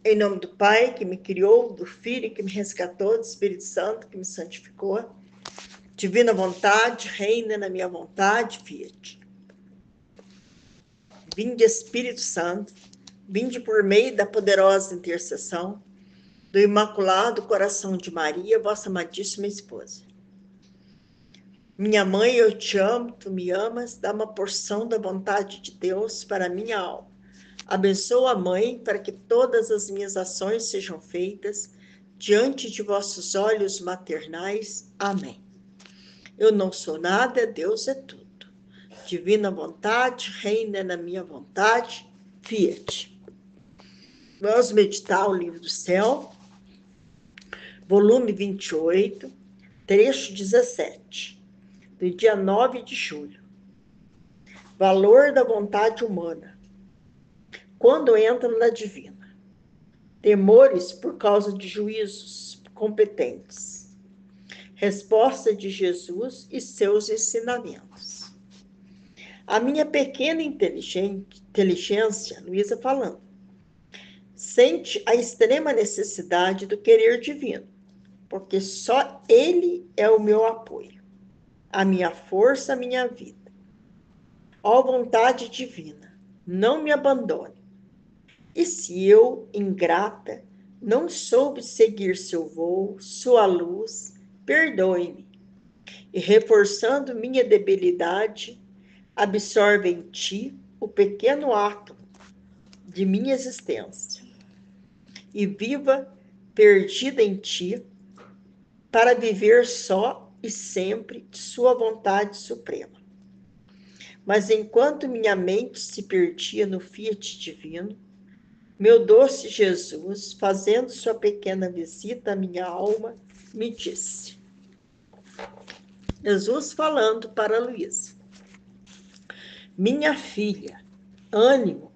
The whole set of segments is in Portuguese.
Em nome do Pai, que me criou, do Filho, que me resgatou, do Espírito Santo, que me santificou. Divina vontade, reina na minha vontade, fiat. Vinde, Espírito Santo, vinde por meio da poderosa intercessão do Imaculado Coração de Maria, vossa amadíssima esposa. Minha mãe, eu te amo, tu me amas, dá uma porção da vontade de Deus para a minha alma. Abençoa a mãe para que todas as minhas ações sejam feitas diante de vossos olhos maternais. Amém. Eu não sou nada, Deus é tudo. Divina vontade, reina na minha vontade, fiat. Vamos meditar o livro do céu, volume 28, trecho 17, do dia 9 de julho. Valor da vontade humana. Quando entro na divina. Temores por causa de juízos competentes. Resposta de Jesus e seus ensinamentos. A minha pequena inteligência, Luísa falando, sente a extrema necessidade do querer divino, porque só ele é o meu apoio, a minha força, a minha vida. Ó vontade divina, não me abandone. E se eu, ingrata, não soube seguir seu voo, sua luz, perdoe-me. E reforçando minha debilidade, absorve em ti o pequeno átomo de minha existência. E viva perdida em ti, para viver só e sempre de sua vontade suprema. Mas enquanto minha mente se perdia no fiat divino, meu doce Jesus, fazendo sua pequena visita à minha alma, me disse. Jesus falando para Luísa. Minha filha, ânimo,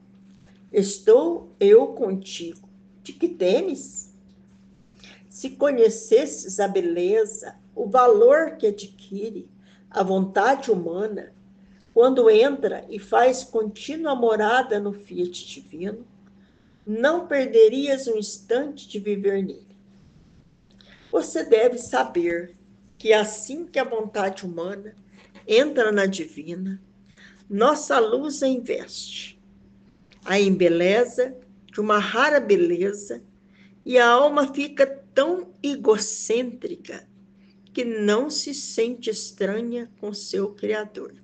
estou eu contigo. De que temes? Se conhecesses a beleza, o valor que adquire a vontade humana, quando entra e faz contínua morada no fiat divino, não perderias um instante de viver nele. Você deve saber que assim que a vontade humana entra na divina, nossa luz a investe, a embeleza de uma rara beleza, e a alma fica tão egocêntrica que não se sente estranha com seu Criador.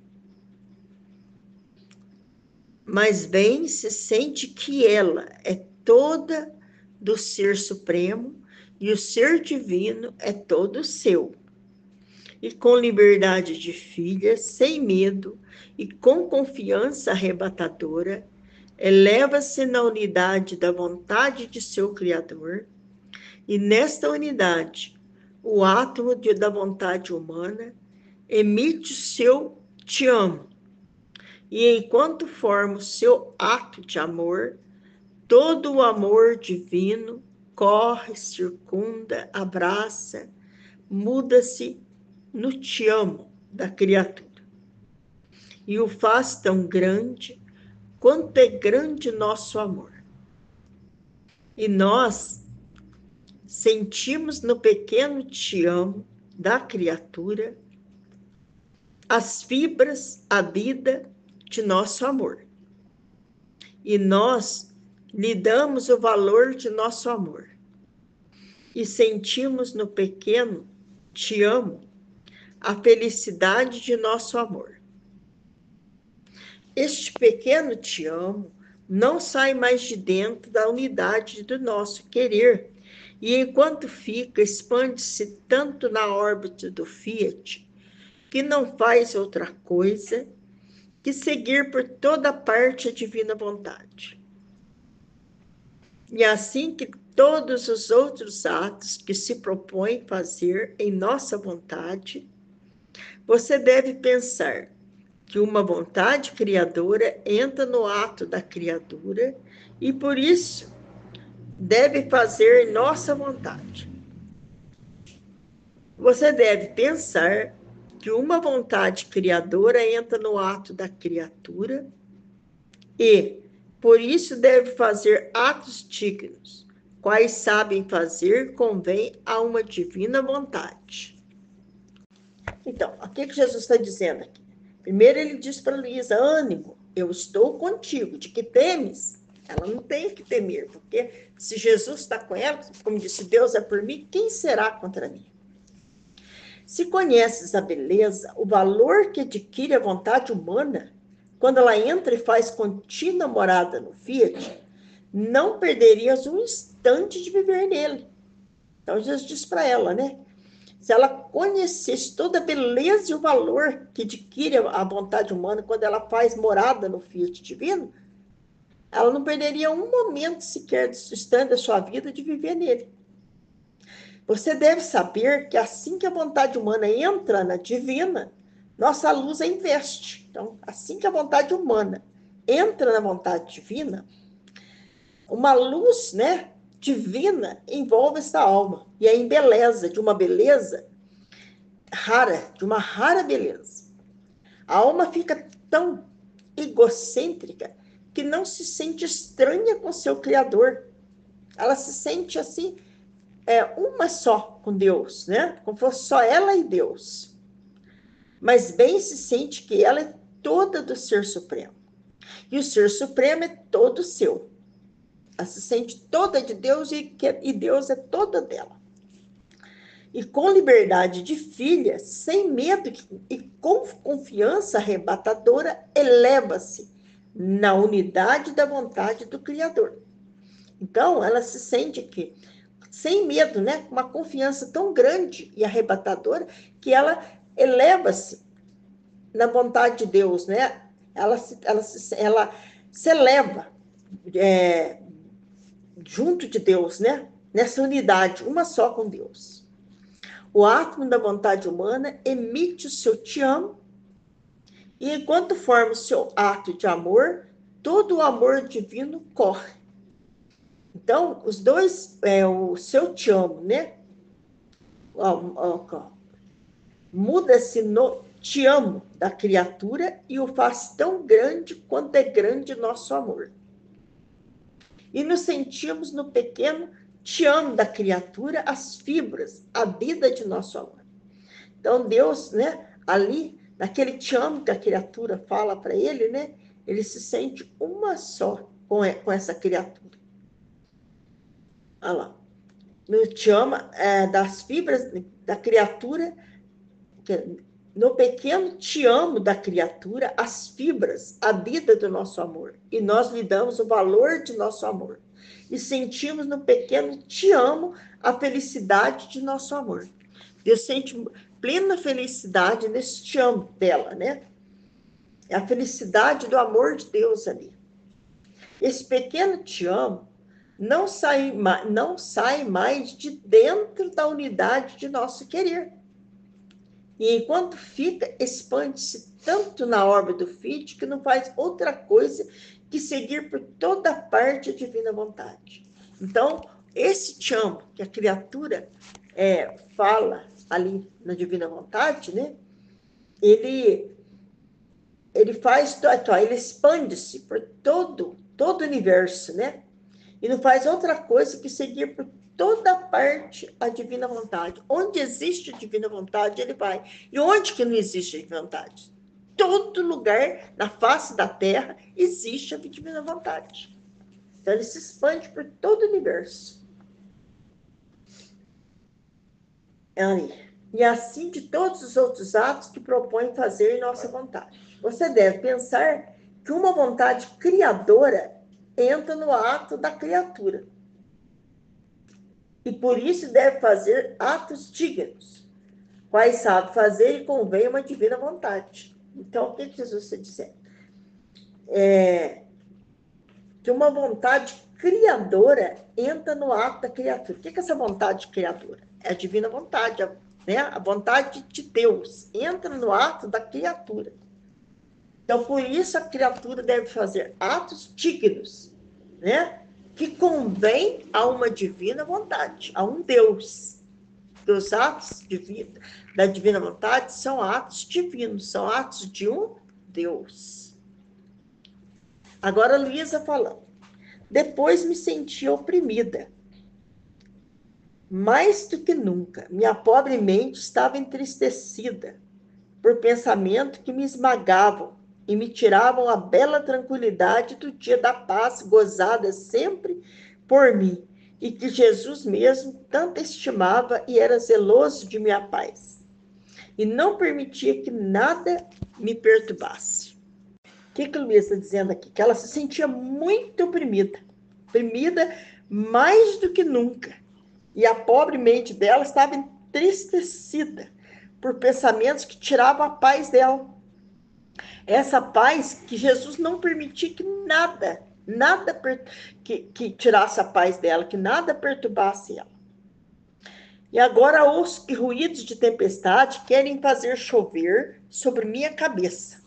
Mas bem se sente que ela é toda do Ser Supremo e o Ser Divino é todo seu. E com liberdade de filha, sem medo e com confiança arrebatadora, eleva-se na unidade da vontade de seu Criador, e nesta unidade, o átomo da vontade humana emite o seu te amo. E enquanto forma o seu ato de amor, todo o amor divino corre, circunda, abraça, muda-se no te amo da criatura. E o faz tão grande quanto é grande nosso amor. E nós sentimos no pequeno te amo da criatura as fibras, a vida de nosso amor. E nós lhe damos o valor de nosso amor. E sentimos no pequeno te amo a felicidade de nosso amor. Este pequeno te amo não sai mais de dentro da unidade do nosso querer, e enquanto fica, expande-se tanto na órbita do fiat, que não faz outra coisa que seguir por toda parte a divina vontade. E assim que todos os outros atos que se propõe fazer em nossa vontade, você deve pensar que uma vontade criadora entra no ato da criatura e, por isso, deve fazer nossa vontade. Você deve pensar que uma vontade criadora entra no ato da criatura e, por isso, deve fazer atos dignos, quais sabem fazer convém a uma divina vontade. Então, o que Jesus está dizendo aqui? Primeiro ele diz para Luísa, ânimo, eu estou contigo, de que temes? Ela não tem que temer, porque se Jesus está com ela, como disse, Deus é por mim, quem será contra mim? Se conheces a beleza, o valor que adquire a vontade humana, quando ela entra e faz contínua morada no Fiat, não perderias um instante de viver nele. Então Jesus diz para ela, né? Se ela conhecesse toda a beleza e o valor que adquire a vontade humana quando ela faz morada no Fiat divino, ela não perderia um momento sequer distante da sua vida de viver nele. Você deve saber que assim que a vontade humana entra na divina, nossa luz a investe. Então, assim que a vontade humana entra na vontade divina, uma luz, né, divina envolve essa alma e a embeleza de uma beleza rara, de uma rara beleza. A alma fica tão egocêntrica que não se sente estranha com seu Criador. Ela se sente assim, uma só com Deus, né? Como fosse só ela e Deus. Mas bem se sente que ela é toda do Ser Supremo. E o Ser Supremo é todo seu. Ela se sente toda de Deus e Deus é toda dela. E com liberdade de filha, sem medo e com confiança arrebatadora, eleva-se na unidade da vontade do Criador. Então, ela se sente que, sem medo, né, com uma confiança tão grande e arrebatadora, que ela eleva-se na vontade de Deus, né? Ela se eleva junto de Deus, né? Nessa unidade, uma só com Deus. O átomo da vontade humana emite o seu te amo, e enquanto forma o seu ato de amor, todo o amor divino corre. Então, os dois, o seu te amo, né? Muda-se no te amo da criatura e o faz tão grande quanto é grande nosso amor. E nos sentimos no pequeno te amo da criatura, as fibras, a vida de nosso amor. Então, Deus, né, ali, naquele te amo que a criatura fala para ele, né, ele se sente uma só com essa criatura. Olha lá. No te ama das fibras da criatura, no pequeno te amo da criatura, as fibras, a vida do nosso amor. E nós lhe damos o valor de nosso amor. E sentimos no pequeno te amo a felicidade de nosso amor. Deus sente plena felicidade nesse te amo dela, né? É a felicidade do amor de Deus ali. Esse pequeno te amo não sai mais de dentro da unidade de nosso querer. E enquanto fica, expande-se tanto na órbita do Fiat que não faz outra coisa que seguir por toda parte a divina vontade. Então, esse te amo que a criatura fala ali na divina vontade, né? Ele faz, ele expande-se por todo o universo, né? E não faz outra coisa que seguir por toda parte a divina vontade. Onde existe a divina vontade, ele vai. E onde que não existe a divina vontade? Todo lugar na face da Terra existe a divina vontade. Então, ele se expande por todo o universo. E assim de todos os outros atos que propõe fazer em nossa vontade. Você deve pensar que uma vontade criadora entra no ato da criatura. E por isso deve fazer atos dignos, quais sabe fazer e convém uma divina vontade. Então, o que Jesus está dizendo? Que uma vontade criadora entra no ato da criatura. O que é essa vontade criadora? É a divina vontade, né? A vontade de Deus entra no ato da criatura. Então, por isso a criatura deve fazer atos dignos, né? Que convém a uma divina vontade, a um Deus. Os atos da divina vontade são atos divinos, são atos de um Deus. Agora, Luísa falando. Depois me senti oprimida, Mais do que nunca, minha pobre mente estava entristecida por pensamentos que me esmagavam e me tiravam a bela tranquilidade do dia da paz gozada sempre por mim e que Jesus mesmo tanto estimava e era zeloso de minha paz e não permitia que nada me perturbasse. O que a Luísa está dizendo aqui? Que ela se sentia muito oprimida mais do que nunca. E a pobre mente dela estava entristecida por pensamentos que tiravam a paz dela. Essa paz que Jesus não permitia que nada que tirasse a paz dela, que nada perturbasse ela. E agora os ruídos de tempestade querem fazer chover sobre minha cabeça.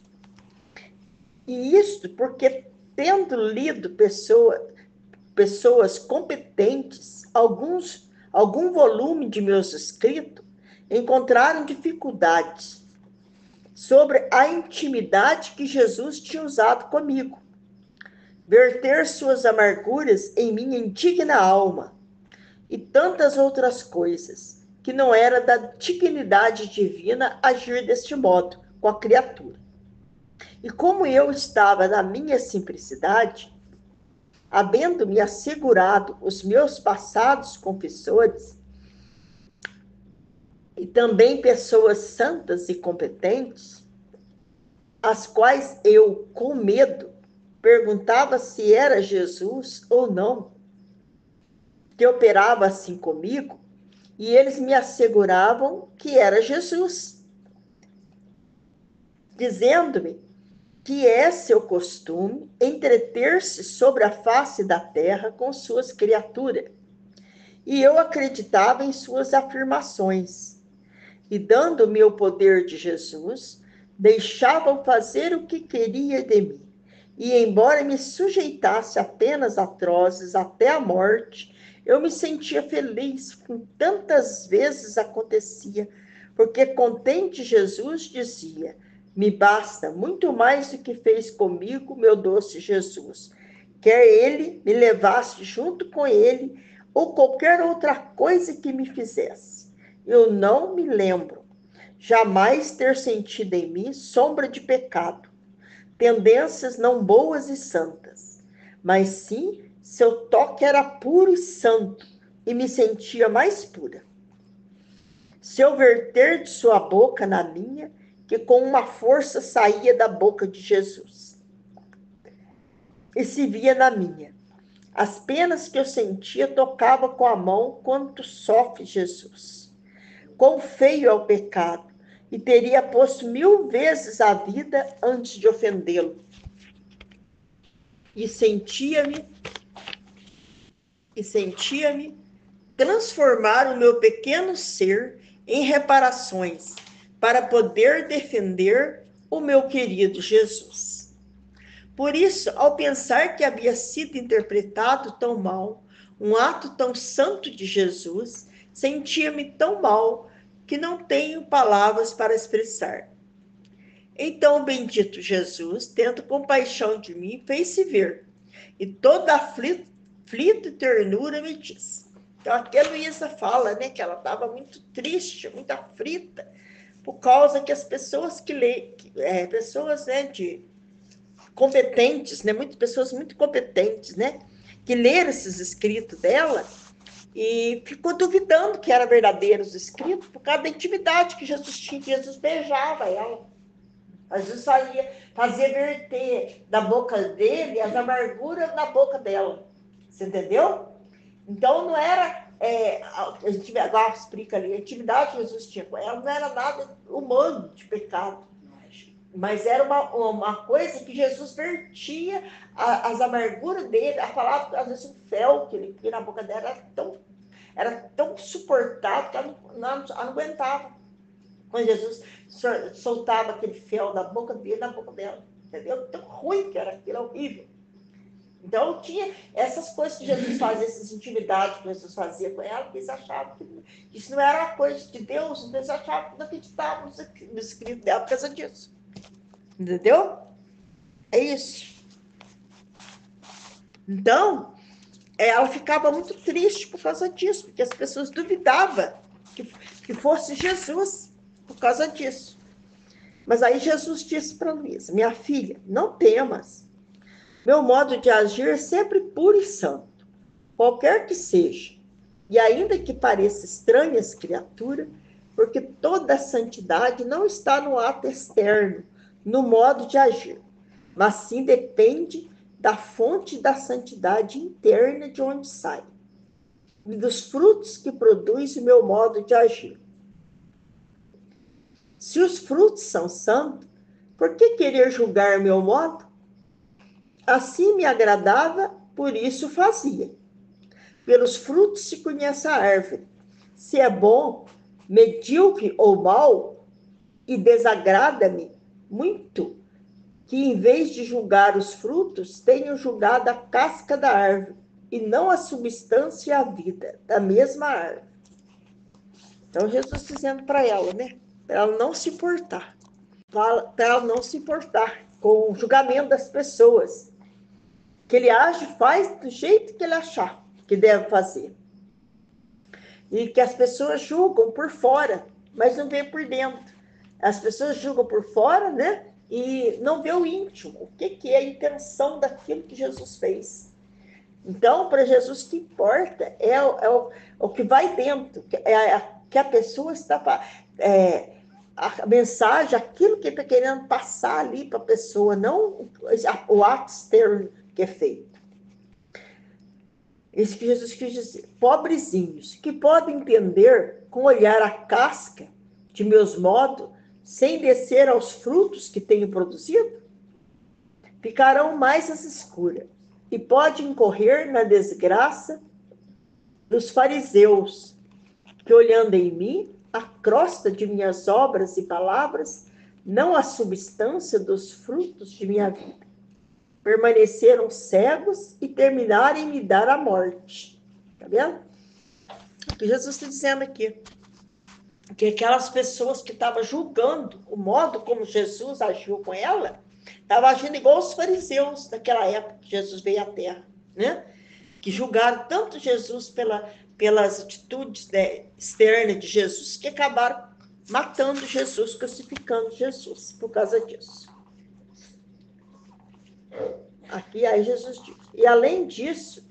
E isto porque, tendo lido pessoas competentes, algum volume de meus escritos, encontraram dificuldades sobre a intimidade que Jesus tinha usado comigo, verter suas amarguras em minha indigna alma e tantas outras coisas, que não era da dignidade divina agir deste modo com a criatura. E como eu estava na minha simplicidade, havendo-me assegurado os meus passados confessores, e também pessoas santas e competentes, as quais eu, com medo, perguntava se era Jesus ou não, que operava assim comigo, e eles me asseguravam que era Jesus, dizendo-me que é seu costume entreter-se sobre a face da terra com suas criaturas. E eu acreditava em suas afirmações. E dando-me o poder de Jesus, deixavam fazer o que queria de mim. E embora me sujeitasse a penas atrozes até a morte, eu me sentia feliz, como tantas vezes acontecia, porque contente Jesus dizia: me basta muito mais do que fez comigo meu doce Jesus. Quer ele me levasse junto com ele, ou qualquer outra coisa que me fizesse. Eu não me lembro jamais ter sentido em mim sombra de pecado, tendências não boas e santas, mas sim seu toque era puro e santo e me sentia mais pura. Seu verter de sua boca na minha, que com uma força saía da boca de Jesus e se via na minha. As penas que eu sentia tocava com a mão quanto sofre Jesus. Quão feio é o pecado, e teria posto 1000 vezes a vida antes de ofendê-lo. E sentia-me transformar o meu pequeno ser em reparações para poder defender o meu querido Jesus. Por isso, ao pensar que havia sido interpretado tão mal um ato tão santo de Jesus, sentia-me tão mal que não tenho palavras para expressar. Então o bendito Jesus, tendo compaixão de mim, fez-se ver, e toda aflita ternura me disse. Então aqui a Luísa fala, né, que ela estava muito triste, muito aflita, por causa que as pessoas pessoas, né, de competentes, né, muitas pessoas muito competentes, né, que leram esses escritos dela e ficou duvidando que eram verdadeiros escritos por causa da intimidade que Jesus tinha, que Jesus beijava ela. Jesus fazia verter da boca dele as amarguras na boca dela. Você entendeu? Então não era, a gente agora explica ali, a intimidade que Jesus tinha com ela não era nada humano de pecado. Mas era uma coisa que Jesus vertia as amarguras dele, a palavra, às vezes o fel que ele tinha na boca dela era tão suportável que ela não aguentava. Quando Jesus soltava aquele fel da boca dele na boca dela, entendeu? Tão ruim que era aquilo, horrível. Então tinha essas coisas que Jesus fazia, essas intimidades que Jesus fazia com ela, que eles achavam que isso não era coisa de Deus, então eles achavam que não acreditavam no escrito dela por causa disso. Entendeu? É isso. Então, ela ficava muito triste por causa disso, porque as pessoas duvidavam que fosse Jesus por causa disso. Mas aí Jesus disse para Luísa: minha filha, não temas. Meu modo de agir é sempre puro e santo, qualquer que seja. E ainda que pareça estranha essa criatura, porque toda a santidade não está no ato externo, no modo de agir, mas sim depende da fonte da santidade interna de onde sai, e dos frutos que produz o meu modo de agir. Se os frutos são santos, por que querer julgar meu modo? Assim me agradava, por isso fazia. Pelos frutos se conhece a árvore. Se é bom, medíocre ou mal, e desagrada-me muito, que em vez de julgar os frutos, tenho julgado a casca da árvore, e não a substância e a vida da mesma árvore. Então, Jesus dizendo para ela, né? Para ela não se importar. Para ela não se importar com o julgamento das pessoas. Que ele age, faz do jeito que ele achar que deve fazer. E que as pessoas julgam por fora, mas não vê por dentro. As pessoas julgam por fora, né? E não vê o íntimo. O que é a intenção daquilo que Jesus fez. Então, para Jesus, o que importa é o que vai dentro, que a pessoa está... a mensagem, aquilo que ele está querendo passar ali para a pessoa, não o ato externo que é feito. Isso que Jesus quis dizer. Pobrezinhos, que podem entender com olhar a casca de meus modos, sem descer aos frutos que tenho produzido, ficarão mais às escuras e podem incorrer na desgraça dos fariseus, que olhando em mim, a crosta de minhas obras e palavras, não a substância dos frutos de minha vida, permaneceram cegos e terminaram em me dar a morte. Tá vendo? O que Jesus está dizendo aqui? Que aquelas pessoas que estavam julgando o modo como Jesus agiu com ela, estavam agindo igual os fariseus daquela época que Jesus veio à Terra, né? Que julgaram tanto Jesus pelas atitudes externas de Jesus, que acabaram matando Jesus, crucificando Jesus por causa disso. Aqui aí Jesus diz: e além disso,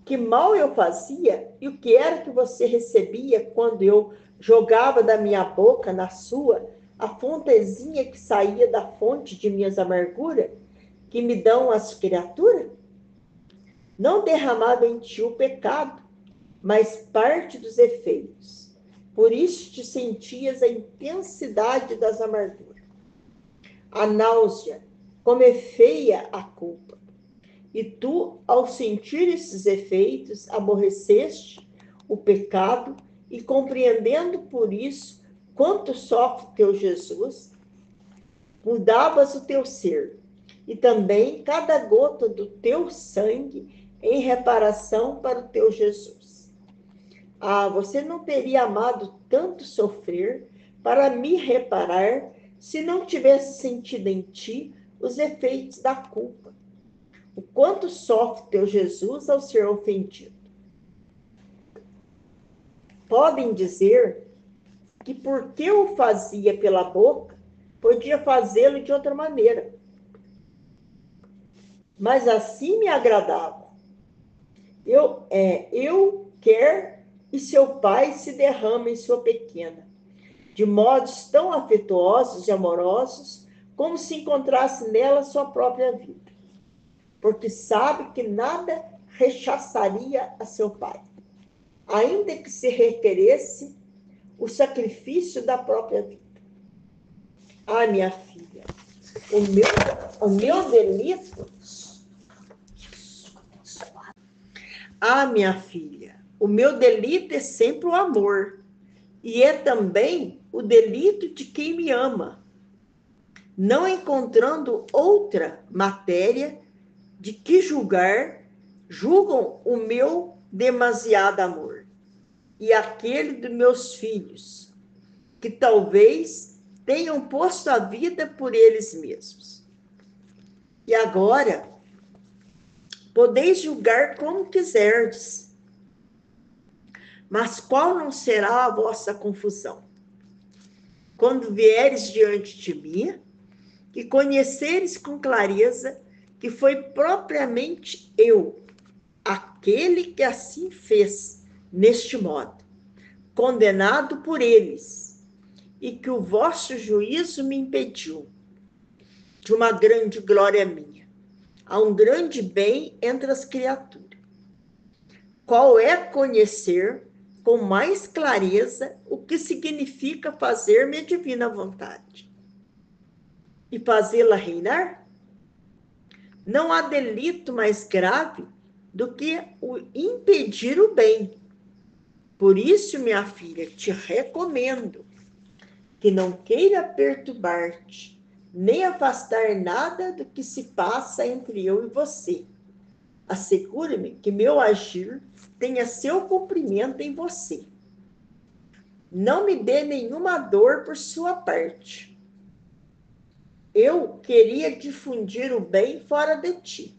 que mal eu fazia e o que era que você recebia quando eu jogava da minha boca na sua a fontezinha que saía da fonte de minhas amarguras, que me dão as criaturas? Não derramava em ti o pecado, mas parte dos efeitos. Por isso te sentias a intensidade das amarguras. A náusea, como é feia a culpa. E tu, ao sentir esses efeitos, aborreceste o pecado e, compreendendo por isso quanto sofre teu Jesus, mudavas o teu ser e também cada gota do teu sangue em reparação para o teu Jesus. Ah, você não teria amado tanto sofrer para me reparar se não tivesse sentido em ti os efeitos da culpa. O quanto sofre teu Jesus ao ser ofendido. Podem dizer que porque o fazia pela boca, podia fazê-lo de outra maneira. Mas assim me agradava. Eu quero e seu pai se derrama em sua pequena, de modos tão afetuosos e amorosos, como se encontrasse nela sua própria vida. Porque sabe que nada rechaçaria a seu pai, ainda que se requeresse o sacrifício da própria vida. Ah, minha filha, o meu delito... Ah, minha filha, o meu delito é sempre o amor, e é também o delito de quem me ama, não encontrando outra matéria de que julgar, julgam o meu demasiado amor e aquele dos meus filhos, que talvez tenham posto a vida por eles mesmos. E agora, Podeis julgar como quiserdes, mas qual não será a vossa confusão? Quando vieres diante de mim e conheceres com clareza que foi propriamente eu, aquele que assim fez, neste modo, condenado por eles, e que o vosso juízo me impediu de uma grande glória minha. Há um grande bem entre as criaturas. Qual é conhecer com mais clareza o que significa fazer minha divina vontade e fazê-la reinar? Não há delito mais grave do que o impedir o bem. Por isso, minha filha, te recomendo que não queira perturbar-te, nem afastar nada do que se passa entre eu e você. Assegure-me que meu agir tenha seu cumprimento em você. Não me dê nenhuma dor por sua parte. Eu queria difundir o bem fora de ti,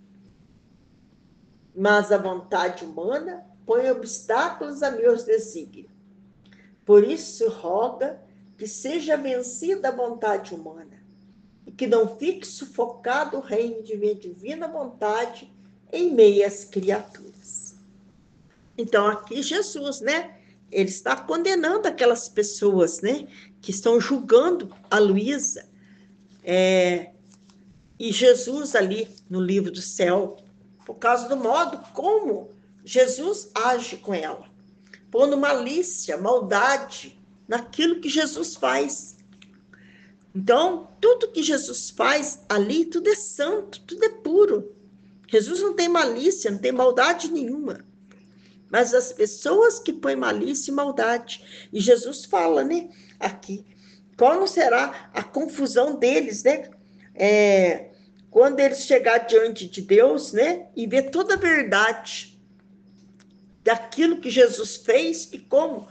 mas a vontade humana põe obstáculos a meus desígnios. Por isso, roga que seja vencida a vontade humana e que não fique sufocado o reino de minha divina vontade em meio às criaturas. Então, aqui Jesus, né? Ele está condenando aquelas pessoas, né? Que estão julgando a Luísa. E Jesus ali no livro do céu, por causa do modo como Jesus age com ela, pondo malícia, maldade naquilo que Jesus faz. Então, tudo que Jesus faz ali, tudo é santo, tudo é puro. Jesus não tem malícia, não tem maldade nenhuma. Mas as pessoas que põem malícia e maldade. E Jesus fala, né, aqui, qual não será a confusão deles, né? Quando eles chegar diante de Deus, né, e ver toda a verdade daquilo que Jesus fez e como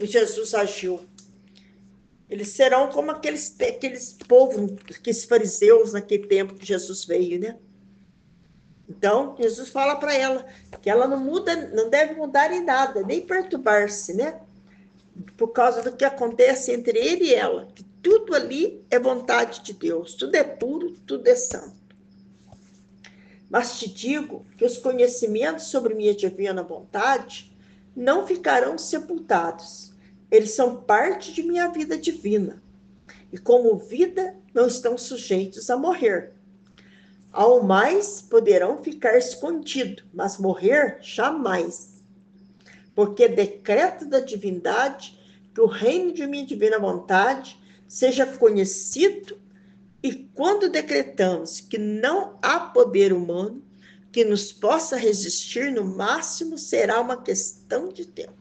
Jesus agiu. Eles serão como aqueles povos, aqueles fariseus naquele tempo que Jesus veio, né? Então, Jesus fala para ela que ela não deve mudar em nada, nem perturbar-se, né? Por causa do que acontece entre ele e ela, que tudo ali é vontade de Deus, tudo é puro, tudo é santo. Mas te digo que os conhecimentos sobre minha divina vontade não ficarão sepultados. Eles são parte de minha vida divina. E como vida, não estão sujeitos a morrer. Ao mais, poderão ficar escondidos, mas morrer jamais. Porque é decreto da divindade que o reino de minha divina vontade seja conhecido, e quando decretamos que não há poder humano que nos possa resistir, no máximo será uma questão de tempo.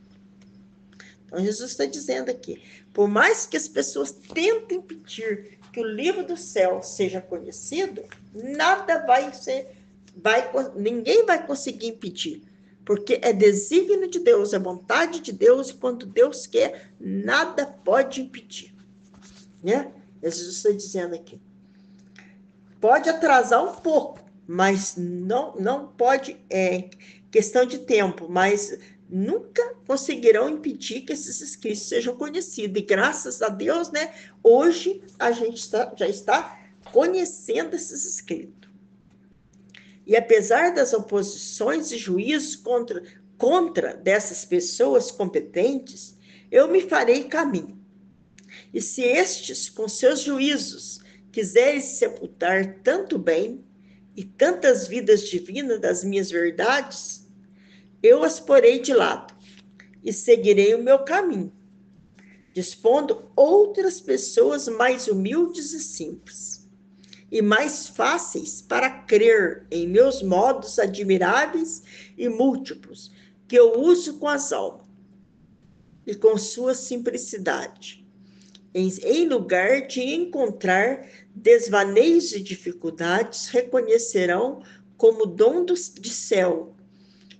Então, Jesus está dizendo aqui, por mais que as pessoas tentem impedir que o livro do céu seja conhecido, nada ninguém vai conseguir impedir, porque é desígnio de Deus, é vontade de Deus, e quando Deus quer, nada pode impedir, né? Jesus está dizendo aqui. Pode atrasar um pouco, mas não pode, questão de tempo, mas nunca conseguirão impedir que esses escritos sejam conhecidos. E graças a Deus, né, hoje a gente já está conhecendo esses escritos. E apesar das oposições e juízos contra dessas pessoas competentes, eu me farei caminho. E se estes, com seus juízos, quiserem sepultar tanto bem e tantas vidas divinas das minhas verdades, eu as porei de lado e seguirei o meu caminho, dispondo outras pessoas mais humildes e simples, e mais fáceis para crer em meus modos admiráveis e múltiplos, que eu uso com as almas, e com sua simplicidade, em lugar de encontrar desvaneios e dificuldades, reconhecerão como dom de céu,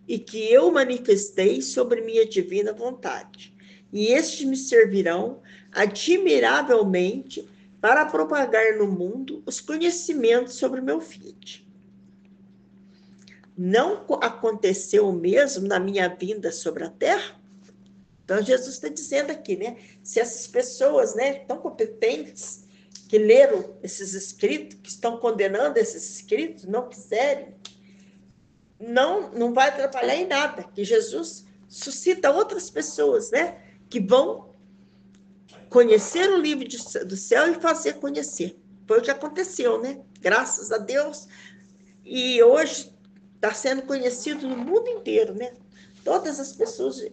e que eu manifestei sobre minha divina vontade. E estes me servirão admiravelmente para propagar no mundo os conhecimentos sobre meu Fiat. não aconteceu o mesmo na minha vinda sobre a terra? Então, Jesus está dizendo aqui, né? Se essas pessoas, né, tão competentes, que leram esses escritos, que estão condenando esses escritos, não quiserem, não vai atrapalhar em nada, que Jesus suscita outras pessoas, né, que vão conhecer o livro do céu e fazer conhecer. Foi o que aconteceu, né? Graças a Deus. E hoje está sendo conhecido no mundo inteiro, né? Todas as pessoas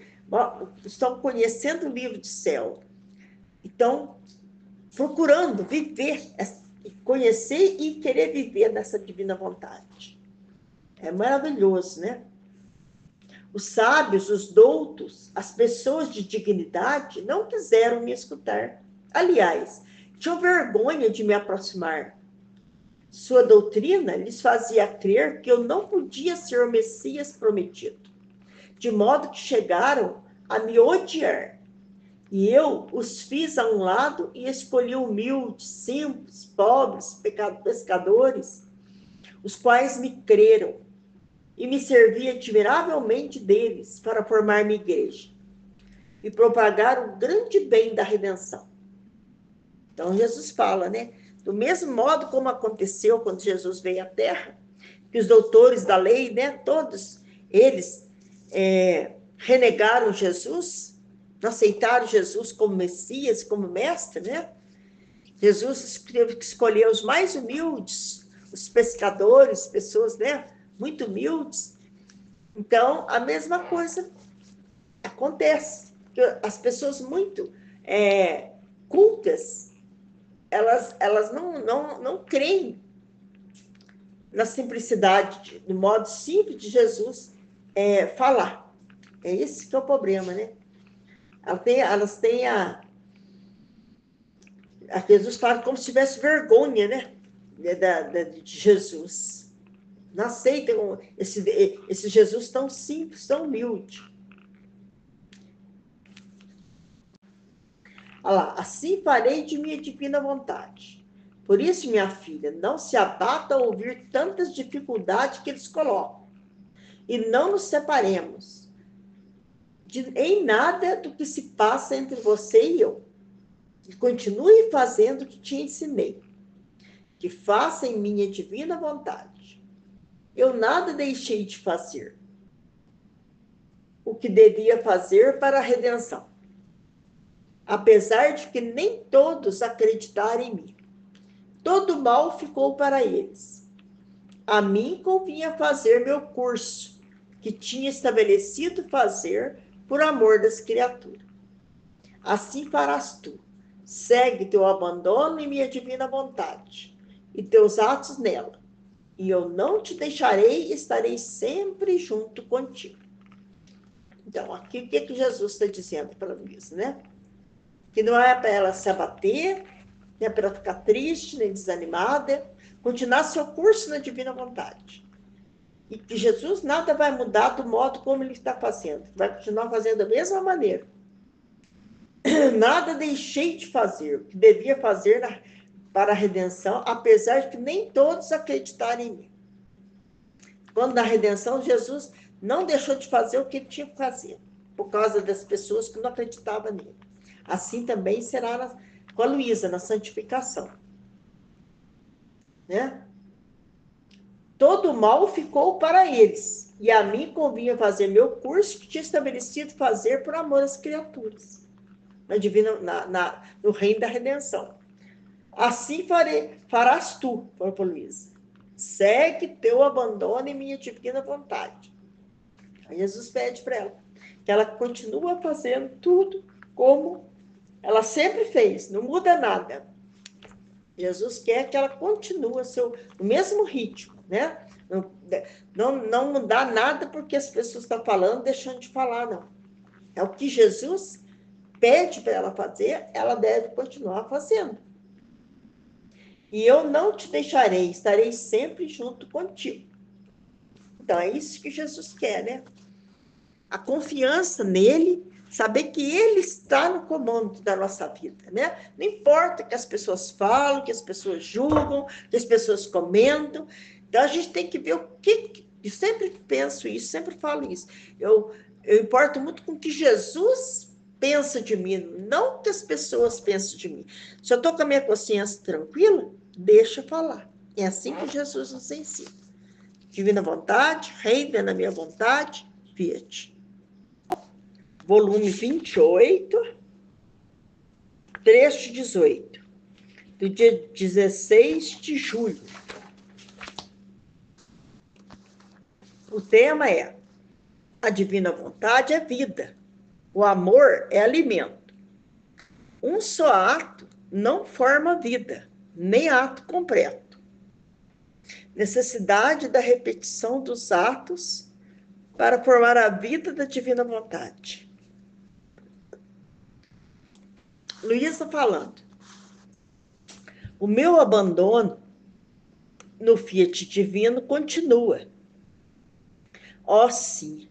estão conhecendo o livro do céu. Estão procurando viver, conhecer e querer viver nessa divina vontade. É maravilhoso, né? Os sábios, os doutos, as pessoas de dignidade não quiseram me escutar. Aliás, tinham vergonha de me aproximar. Sua doutrina lhes fazia crer que eu não podia ser o Messias prometido, de modo que chegaram a me odiar. E eu os fiz a um lado e escolhi humildes, simples, pobres, pescadores, os quais me creram, e me servi admiravelmente deles para formar minha igreja e propagar o grande bem da redenção. Então, Jesus fala, né? Do mesmo modo como aconteceu quando Jesus veio à Terra, que os doutores da lei, né? Todos eles renegaram Jesus, não aceitaram Jesus como Messias, como mestre, né? Jesus teve que escolher os mais humildes, os pescadores, pessoas, né? Muito humildes. Então, a mesma coisa acontece. As pessoas muito cultas, elas não creem na simplicidade, no modo simples de Jesus falar. É esse que é o problema, né? Elas têm Jesus fala como se tivesse vergonha, né? De Jesus. Não aceitam esse Jesus tão simples, tão humilde. Olha lá, assim farei de minha divina vontade. Por isso, minha filha, não se abata ao ouvir tantas dificuldades que eles colocam. E não nos separemos em nada do que se passa entre você e eu. E continue fazendo o que te ensinei. Que faça em minha divina vontade. Eu nada deixei de fazer o que devia fazer para a redenção, apesar de que nem todos acreditarem em mim. Todo mal ficou para eles. A mim convinha fazer meu curso, que tinha estabelecido fazer por amor das criaturas. Assim farás tu. Segue teu abandono em minha divina vontade, e teus atos nela. E eu não te deixarei, estarei sempre junto contigo. Então, aqui o que Jesus está dizendo para Luísa, né? Que não é para ela se abater, nem é para ela ficar triste, nem desanimada, continuar seu curso na divina vontade. E que Jesus nada vai mudar do modo como ele está fazendo. Vai continuar fazendo da mesma maneira. Nada deixei de fazer o que devia fazer para a redenção, apesar de que nem todos acreditarem em mim. Quando na redenção, Jesus não deixou de fazer o que ele tinha que fazer, por causa das pessoas que não acreditavam nele. Assim também será com a Luísa, na santificação. Né? Todo mal ficou para eles, e a mim convinha fazer meu curso que tinha estabelecido fazer por amor às criaturas, no reino da redenção. Assim farás tu, falou para Luísa. Segue teu abandono em minha divina vontade. Aí Jesus pede para ela que ela continue fazendo tudo como ela sempre fez, não muda nada. Jesus quer que ela continue o mesmo ritmo, né? Não mudar nada porque as pessoas estão falando, deixando de falar, não. É o que Jesus pede para ela fazer, ela deve continuar fazendo. E eu não te deixarei, estarei sempre junto contigo. Então, é isso que Jesus quer, né? A confiança nele, saber que ele está no comando da nossa vida, né? Não importa que as pessoas falam, que as pessoas julgam, que as pessoas comentam. Então, a gente tem que ver E sempre penso isso, sempre falo isso. Eu importo muito com o que Jesus pensa de mim, não o que as pessoas pensam de mim. Se eu estou com a minha consciência tranquila, deixa eu falar. É assim que Jesus nos ensina. Divina vontade, reina na minha vontade, fiat. Volume 28, trecho 18, do dia 16 de julho. O tema é: a divina vontade é vida, o amor é alimento. Um só ato não forma vida, nem ato completo. Necessidade da repetição dos atos para formar a vida da divina vontade. Luísa falando: o meu abandono no fiat divino continua. Ó, sim,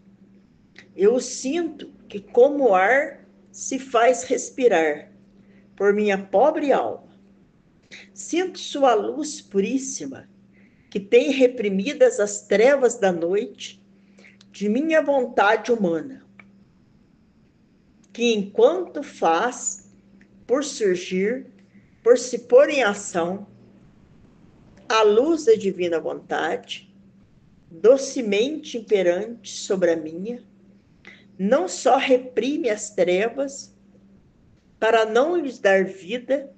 eu sinto que como ar se faz respirar por minha pobre alma. Sinto sua luz puríssima, que tem reprimidas as trevas da noite de minha vontade humana, que enquanto faz por surgir, por se pôr em ação, a luz da divina vontade, docemente imperante sobre a minha, não só reprime as trevas para não lhes dar vida,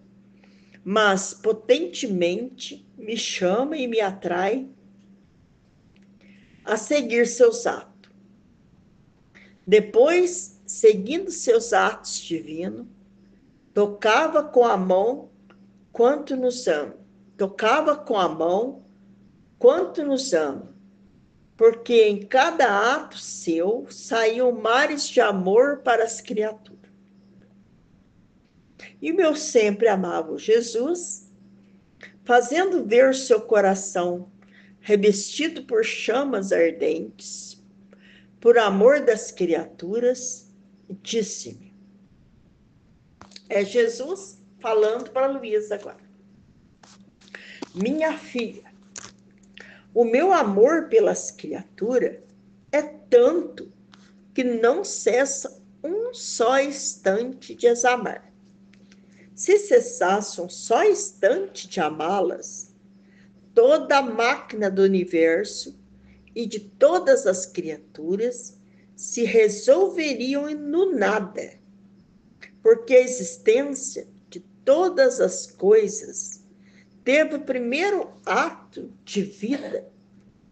mas potentemente me chama e me atrai a seguir seus atos. Depois, seguindo seus atos divinos, tocava com a mão quanto nos ama. Tocava com a mão quanto nos ama, porque em cada ato seu saíam mares de amor para as criaturas. E meu sempre amável Jesus, fazendo ver seu coração revestido por chamas ardentes, por amor das criaturas, disse-me. É Jesus falando para Luísa agora. Minha filha, o meu amor pelas criaturas é tanto que não cessa um só instante de as amar. Se cessasse um só instante de amá-las, toda a máquina do universo e de todas as criaturas se resolveriam no nada, porque a existência de todas as coisas teve o primeiro ato de vida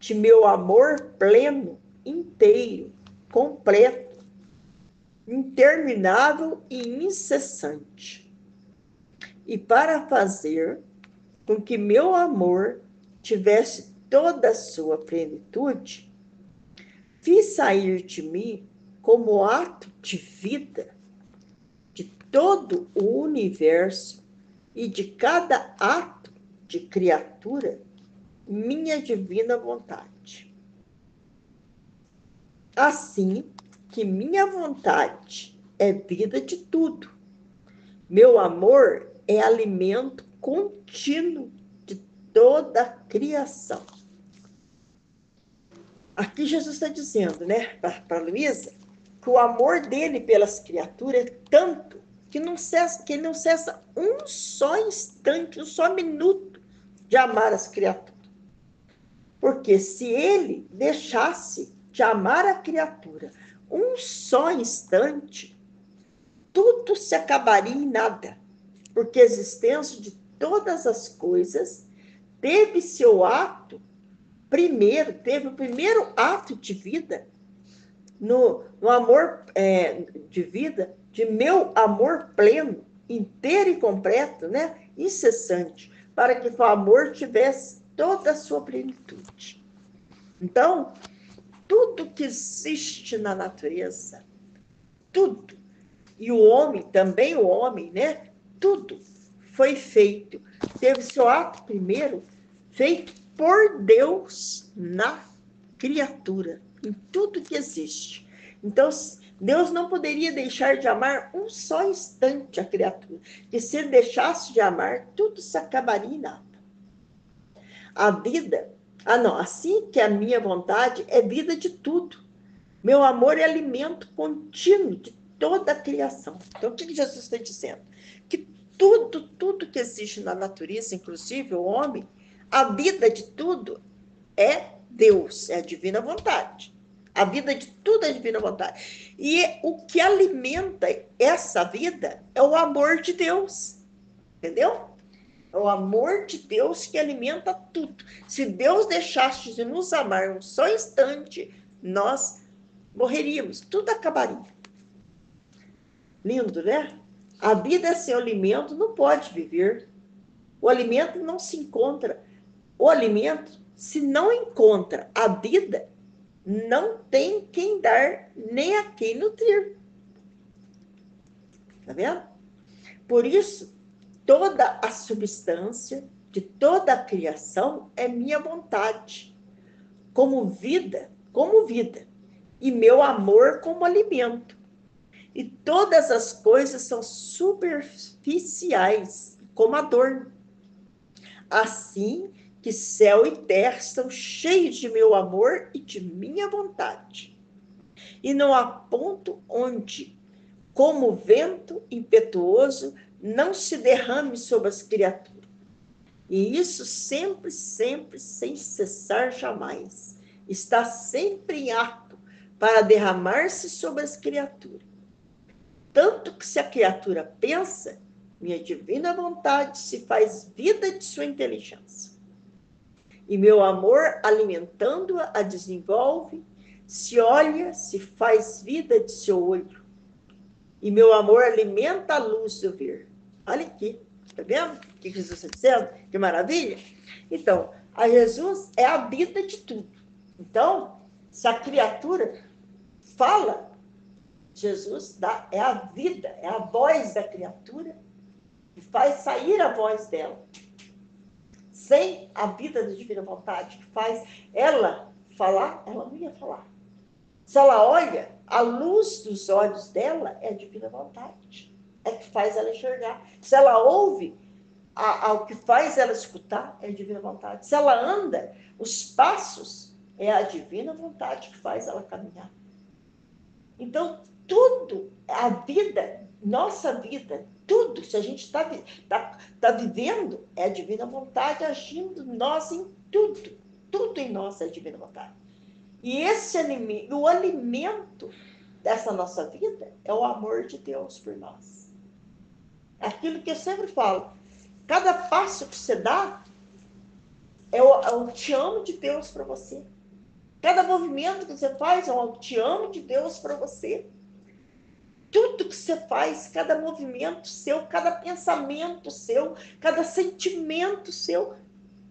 de meu amor pleno, inteiro, completo, interminável e incessante. E para fazer com que meu amor tivesse toda a sua plenitude, fiz sair de mim como ato de vida de todo o universo e de cada ato de criatura, minha divina vontade. Assim que minha vontade é vida de tudo, meu amor é alimento contínuo de toda a criação. Aqui Jesus está dizendo, né, para Luísa, que o amor dele pelas criaturas é tanto que ele não cessa um só instante, um só minuto de amar as criaturas. Porque se ele deixasse de amar a criatura um só instante, tudo se acabaria em nada. Porque a existência de todas as coisas teve seu ato primeiro, teve o primeiro ato de vida no amor de vida, de meu amor pleno, inteiro e completo, né? Incessante, para que o amor tivesse toda a sua plenitude. Então, tudo que existe na natureza, tudo, e o homem, também o homem, né? Tudo foi feito, teve seu ato primeiro feito por Deus na criatura, em tudo que existe. Então, Deus não poderia deixar de amar um só instante a criatura, que se ele deixasse de amar, tudo se acabaria em nada. A vida Ah, não, assim que a minha vontade é vida de tudo. Meu amor é alimento contínuo de toda a criação. Então, o que Jesus está dizendo? Que tudo que existe na natureza, inclusive o homem, a vida de tudo é Deus, é a divina vontade. A vida de tudo é a divina vontade. E o que alimenta essa vida é o amor de Deus. Entendeu? É o amor de Deus que alimenta tudo. Se Deus deixasse de nos amar um só instante, nós morreríamos, tudo acabaria. Lindo, né? A vida sem alimento não pode viver. O alimento não se encontra. O alimento, se não encontra a vida, não tem quem dar, nem a quem nutrir. Tá vendo? Por isso, toda a substância de toda a criação é minha vontade, como vida, e meu amor como alimento. E todas as coisas são superficiais, como adorno. Assim que céu e terra estão cheios de meu amor e de minha vontade. E não há ponto onde, como vento impetuoso, não se derrame sobre as criaturas. E isso sempre, sempre, sem cessar jamais. Está sempre em ato para derramar-se sobre as criaturas. Tanto que se a criatura pensa, minha divina vontade se faz vida de sua inteligência. E meu amor, alimentando-a, a desenvolve, se olha, se faz vida de seu olho. E meu amor alimenta a luz do ver. Olha aqui, tá vendo o que Jesus está dizendo? Que maravilha! Então, a Jesus é a vida de tudo. Então, se a criatura fala, Jesus é a vida, é a voz da criatura que faz sair a voz dela. Sem a vida da divina vontade que faz ela falar, ela não ia falar. Se ela olha, a luz dos olhos dela é a divina vontade. É que faz ela enxergar. Se ela ouve, o que faz ela escutar é a divina vontade. Se ela anda, os passos é a divina vontade que faz ela caminhar. Então, tudo, a vida, nossa vida, tudo, se a gente está vivendo, é a divina vontade agindo nós em tudo. Tudo em nós é a divina vontade. E esse alimento, o alimento dessa nossa vida é o amor de Deus por nós. Aquilo que eu sempre falo, cada passo que você dá é o te amo de Deus para você. Cada movimento que você faz é o te amo de Deus para você. Tudo que você faz, cada movimento seu, cada pensamento seu, cada sentimento seu,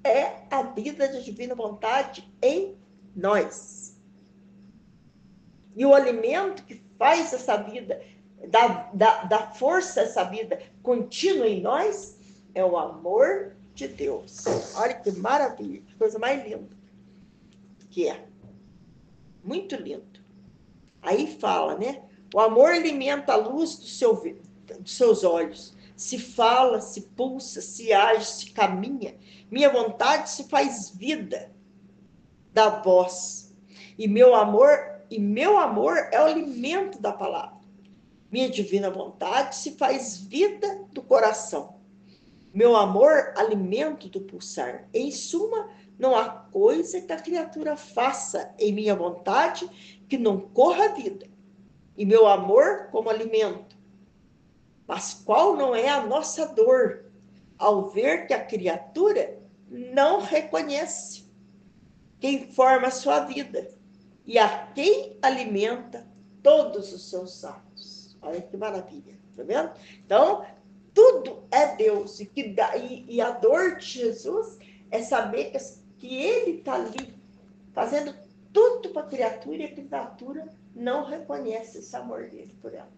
é a vida da divina vontade em nós. E o alimento que faz essa vida, dá força a essa vida contínua em nós, é o amor de Deus. Olha que maravilha, que coisa mais linda que é. Muito lindo. Aí fala, né? O amor alimenta a luz dos seus olhos. Se fala, se pulsa, se age, se caminha. Minha vontade se faz vida da voz. E meu amor é o alimento da palavra. Minha divina vontade se faz vida do coração. Meu amor, alimento do pulsar. Em suma, não há coisa que a criatura faça em minha vontade que não corra a vida. E meu amor como alimento. Mas qual não é a nossa dor ao ver que a criatura não reconhece quem forma a sua vida e a quem alimenta todos os seus atos. Olha que maravilha, tá vendo? Então, tudo é Deus. E a dor de Jesus é saber que ele está ali fazendo tudo para a criatura e a criatura não reconhece esse amor dele por ela.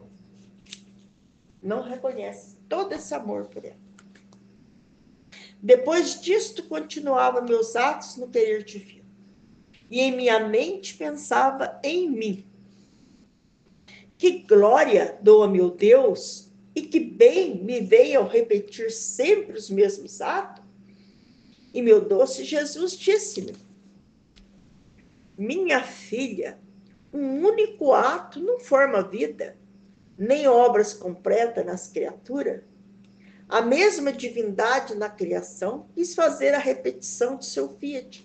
Não reconhece todo esse amor por ela. Depois disto, continuava meus atos no querer divino. E em minha mente pensava em mim. Que glória dou a meu Deus e que bem me veio ao repetir sempre os mesmos atos. E meu doce Jesus disse-me, Minha filha, um único ato não forma vida, nem obras completas nas criaturas. A mesma divindade na criação quis fazer a repetição de seu fiat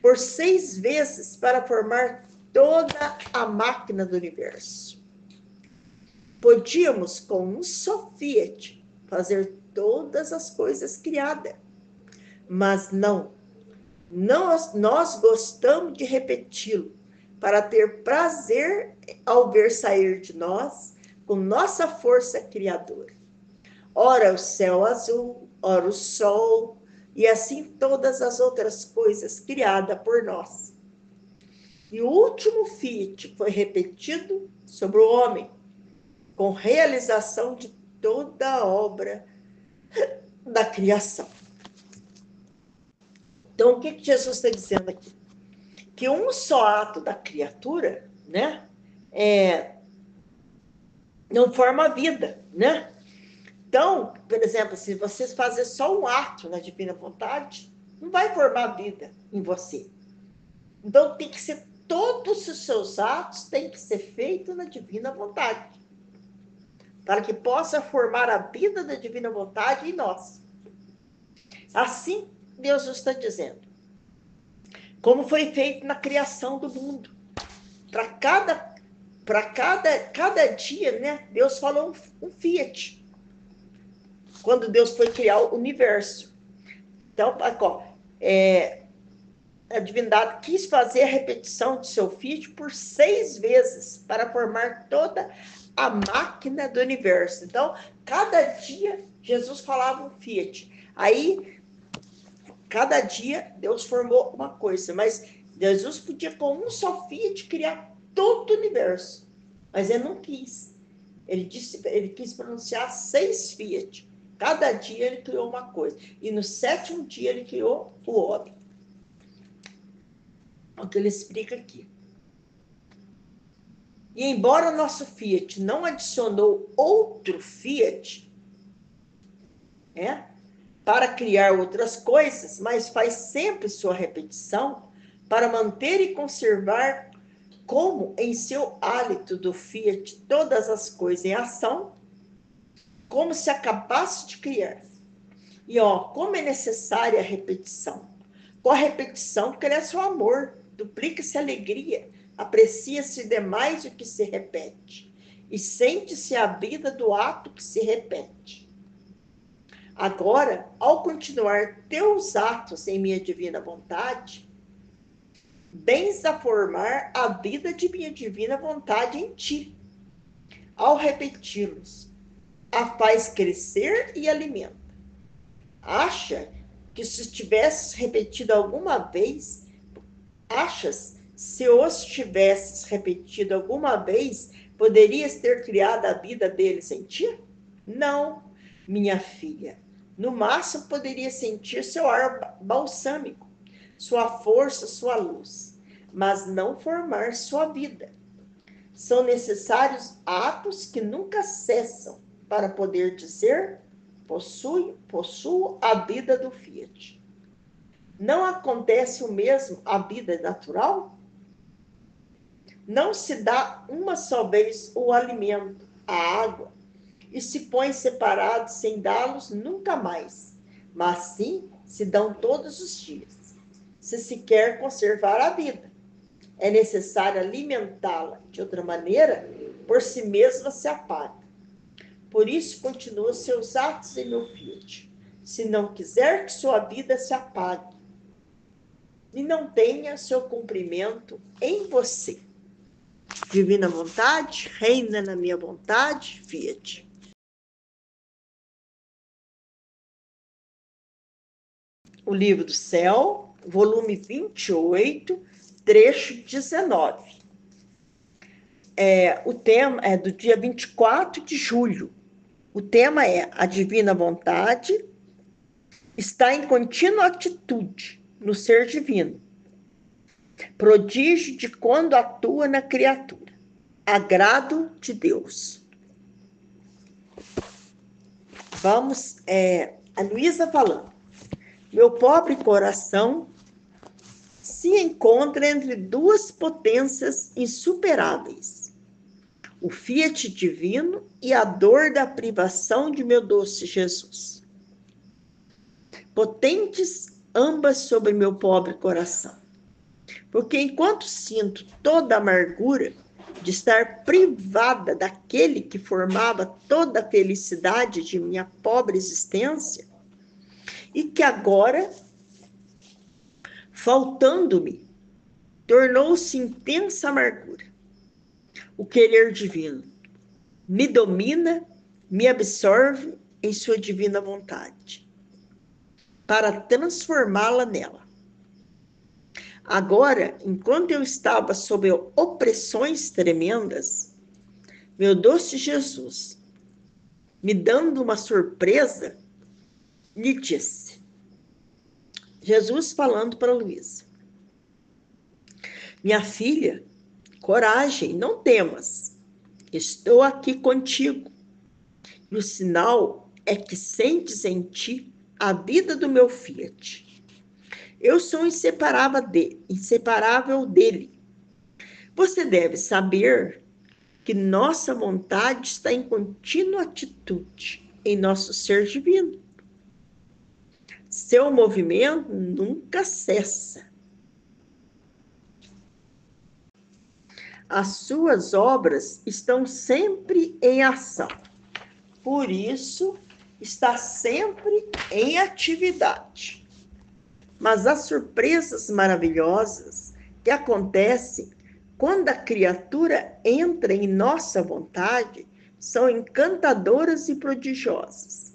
por 6 vezes para formar toda a máquina do universo. Podíamos, com um só fiat, fazer todas as coisas criadas, mas não. Nós gostamos de repeti-lo para ter prazer ao ver sair de nós com nossa força criadora. Ora o céu azul, ora o sol, e assim todas as outras coisas criadas por nós. E o último fiat foi repetido sobre o homem, com realização de toda a obra da criação. Então, o que Jesus está dizendo aqui? Que um só ato da criatura, né, não forma vida, né? Então, por exemplo, se vocês fazerem só um ato na divina vontade, não vai formar vida em você. Então, tem que ser, todos os seus atos têm que ser feitos na divina vontade, para que possa formar a vida da divina vontade em nós. Assim, Deus está dizendo, como foi feito na criação do mundo. Para cada dia, né, Deus falou um fiat. Quando Deus foi criar o universo. Então, a divindade quis fazer a repetição de seu fiat por 6 vezes para formar toda a máquina do universo. Então, cada dia Jesus falava um fiat. Aí, cada dia Deus formou uma coisa, mas Jesus podia com um só fiat criar todo o universo, mas ele não quis. Ele quis pronunciar 6 fiat. Cada dia ele criou uma coisa. E no 7º dia ele criou o homem. É o que ele explica aqui. E embora o nosso fiat não adicionou outro fiat, para criar outras coisas, mas faz sempre sua repetição para manter e conservar como em seu hálito do fiat todas as coisas em ação, como se acabasse de criar. E como é necessária a repetição. Com a repetição cresce o amor, duplica-se a alegria, aprecia-se demais o que se repete, e sente-se a vida do ato que se repete. Agora, ao continuar teus atos em minha divina vontade, bens a formar a vida de minha divina vontade em ti. Ao repeti-los, a faz crescer e alimenta. Acha que se tivesses repetido alguma vez, se os tivesses repetido alguma vez, poderias ter criado a vida deles em ti? Não, minha filha. No máximo, poderia sentir seu ar balsâmico, sua força, sua luz, mas não formar sua vida. São necessários atos que nunca cessam para poder dizer, possuo a vida do fiat. Não acontece o mesmo à vida natural? Não se dá uma só vez o alimento, a água, e se põe separados sem dá-los nunca mais, mas sim se dão todos os dias, se se quer conservar a vida. É necessário alimentá-la, de outra maneira, por si mesma se apaga. Por isso continua seus atos em meu fiat, se não quiser que sua vida se apague e não tenha seu cumprimento em você. Divina vontade, reina na minha vontade, fiat. O Livro do Céu, volume 28, trecho 19. O tema é do dia 24 de julho. O tema é: a divina vontade está em contínua atitude no ser divino. Prodígio de quando atua na criatura. Agrado de Deus. Vamos, a Luísa falando. Meu pobre coração se encontra entre duas potências insuperáveis: o fiat divino e a dor da privação de meu doce Jesus. Potentes ambas sobre meu pobre coração. Porque enquanto sinto toda a amargura de estar privada daquele que formava toda a felicidade de minha pobre existência, e que agora, faltando-me, tornou-se intensa amargura. O querer divino me domina, me absorve em sua divina vontade, para transformá-la nela. Agora, enquanto eu estava sob opressões tremendas, meu doce Jesus, me dando uma surpresa, me disse, Jesus falando para Luísa: minha filha, coragem, não temas, estou aqui contigo. E o sinal é que sentes em ti a vida do meu Fiat. Eu sou inseparável dele. Você deve saber que nossa vontade está em contínua atitude em nosso ser divino. Seu movimento nunca cessa. As suas obras estão sempre em ação. Por isso, está sempre em atividade. Mas as surpresas maravilhosas que acontecem quando a criatura entra em nossa vontade são encantadoras e prodigiosas.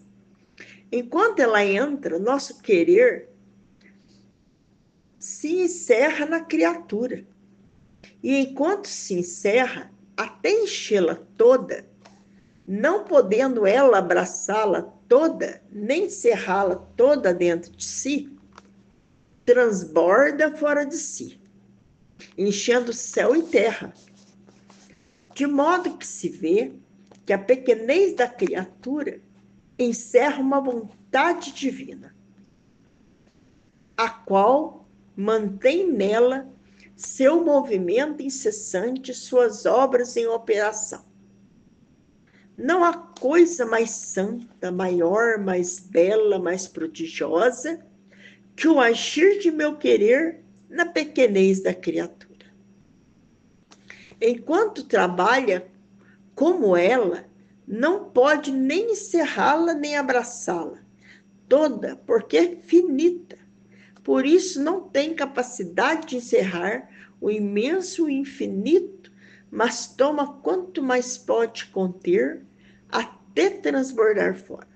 Enquanto ela entra, nosso querer se encerra na criatura. E enquanto se encerra, até enchê-la toda, não podendo ela abraçá-la toda, nem cerrá-la toda dentro de si, transborda fora de si, enchendo céu e terra, de modo que se vê que a pequenez da criatura encerra uma vontade divina, a qual mantém nela seu movimento incessante, suas obras em operação. Não há coisa mais santa, maior, mais bela, mais prodigiosa que o agir de meu querer na pequenez da criatura. Enquanto trabalha como ela, não pode nem encerrá-la nem abraçá-la toda, porque é finita. Por isso não tem capacidade de encerrar o imenso e infinito, mas toma quanto mais pode conter, até transbordar fora.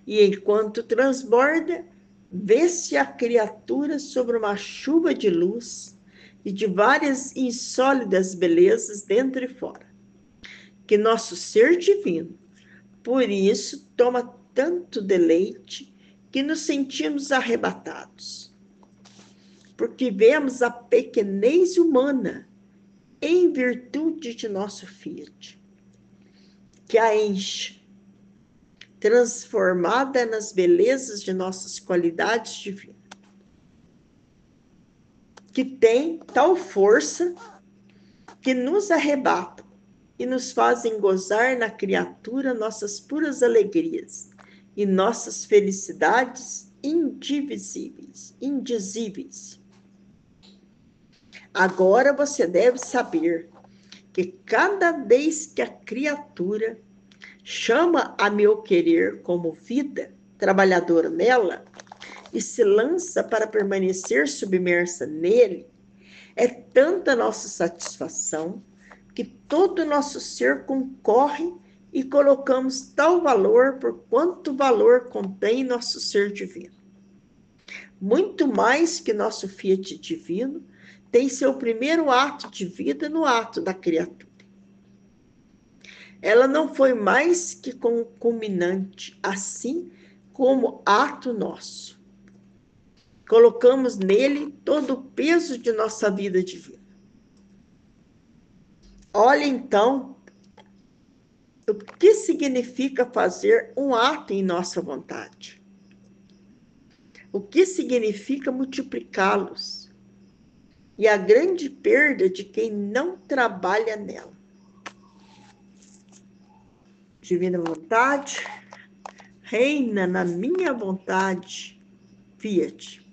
E enquanto transborda, vê-se a criatura sobre uma chuva de luz e de várias insólidas belezas dentro e fora, que nosso ser divino, por isso, toma tanto deleite que nos sentimos arrebatados, porque vemos a pequenez humana em virtude de nosso Fiat, que a enche, transformada nas belezas de nossas qualidades divinas, que tem tal força que nos arrebatam e nos fazem gozar na criatura nossas puras alegrias e nossas felicidades indizíveis. Agora você deve saber que cada vez que a criatura chama a meu querer como vida trabalhadora nela e se lança para permanecer submersa nele, é tanta nossa satisfação que todo o nosso ser concorre e colocamos tal valor por quanto valor contém nosso ser divino. Muito mais que nosso Fiat divino tem seu primeiro ato de vida no ato da criatura. Ela não foi mais que culminante, assim como ato nosso. Colocamos nele todo o peso de nossa vida divina. Olha então o que significa fazer um ato em nossa vontade. o que significa multiplicá-los e a grande perda de quem não trabalha nela. Divina vontade, reina na minha vontade, fiat.